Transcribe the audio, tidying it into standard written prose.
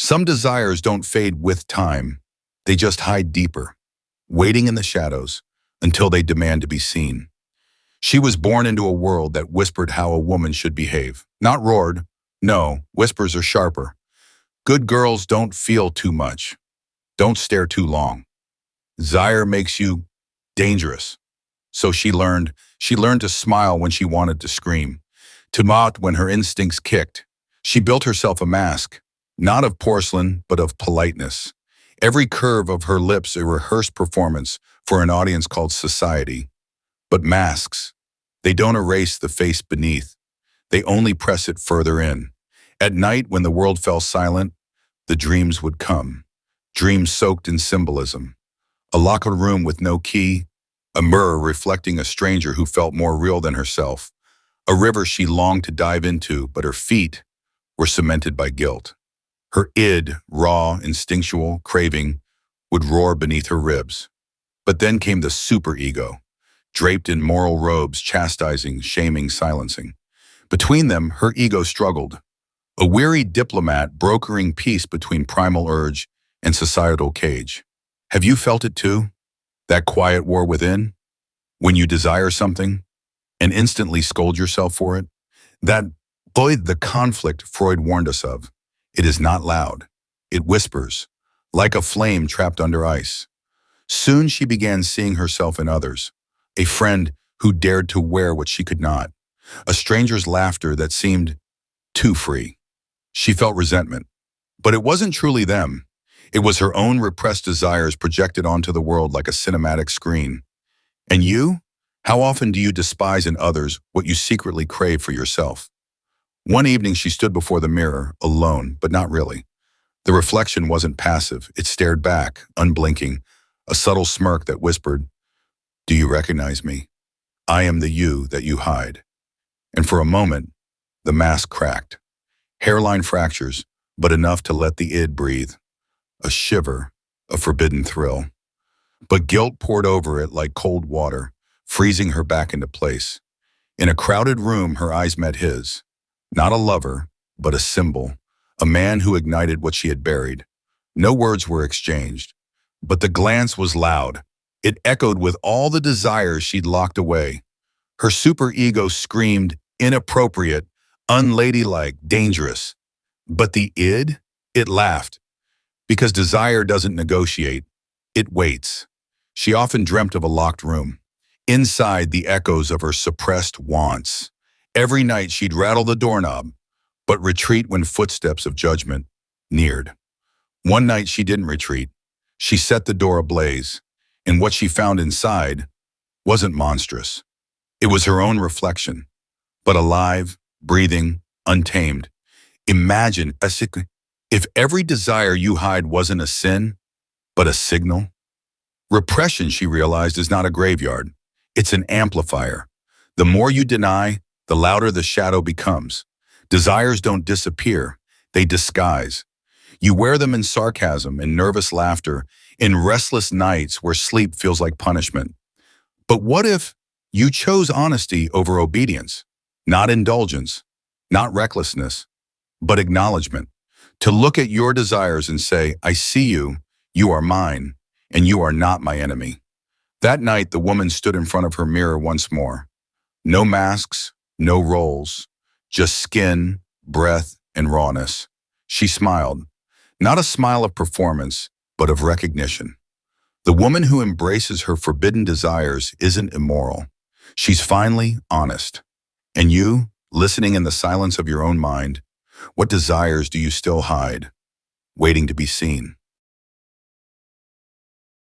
Some desires don't fade with time. They just hide deeper, waiting in the shadows until they demand to be seen. She was born into a world that whispered how a woman should behave. Not roared. No, whispers are sharper. Good girls don't feel too much. Don't stare too long. Desire makes you dangerous. So she learned to smile when she wanted to scream, to mock when her instincts kicked. She built herself a mask, not of porcelain, but of politeness. Every curve of her lips a rehearsed performance for an audience called society. But masks, they don't erase the face beneath. They only press it further in. At night, when the world fell silent, the dreams would come. Dreams soaked in symbolism. A locked room with no key, a mirror reflecting a stranger who felt more real than herself, a river she longed to dive into, but her feet were cemented by guilt. Her id, raw, instinctual, craving, would roar beneath her ribs. But then came the superego, draped in moral robes, chastising, shaming, silencing. Between them, her ego struggled, a weary diplomat brokering peace between primal urge and societal cage. Have you felt it too? That quiet war within? When you desire something and instantly scold yourself for it? The conflict Freud warned us of. It is not loud. It whispers, like a flame trapped under ice. Soon she began seeing herself in others, a friend who dared to wear what she could not, a stranger's laughter that seemed too free. She felt resentment, but it wasn't truly them. It was her own repressed desires projected onto the world like a cinematic screen. And you? How often do you despise in others what you secretly crave for yourself? One evening she stood before the mirror, alone, but not really. The reflection wasn't passive. It stared back, unblinking, a subtle smirk that whispered, "Do you recognize me? I am the you that you hide." And for a moment, the mask cracked. Hairline fractures, but enough to let the id breathe. A shiver, a forbidden thrill. But guilt poured over it like cold water, freezing her back into place. In a crowded room, her eyes met his. Not a lover, but a symbol, a man who ignited what she had buried. No words were exchanged, but the glance was loud. It echoed with all the desires she'd locked away. Her superego screamed, inappropriate, unladylike, dangerous. But the id? It laughed. Because desire doesn't negotiate, it waits. She often dreamt of a locked room. Inside, the echoes of her suppressed wants. Every night she'd rattle the doorknob, but retreat when footsteps of judgment neared. One night she didn't retreat. She set the door ablaze, and what she found inside wasn't monstrous. It was her own reflection, but alive, breathing, untamed. Imagine if every desire you hide wasn't a sin, but a signal. Repression, she realized, is not a graveyard. It's an amplifier. The more you deny, the louder the shadow becomes. Desires don't disappear, they disguise. You wear them in sarcasm, in nervous laughter, in restless nights where sleep feels like punishment. But what if you chose honesty over obedience? Not indulgence, not recklessness, but acknowledgement. To look at your desires and say, "I see you, you are mine, and you are not my enemy." That night, the woman stood in front of her mirror once more. No masks, no roles, just skin, breath, and rawness. She smiled, not a smile of performance, but of recognition. The woman who embraces her forbidden desires isn't immoral. She's finally honest. And you, listening in the silence of your own mind, what desires do you still hide, waiting to be seen?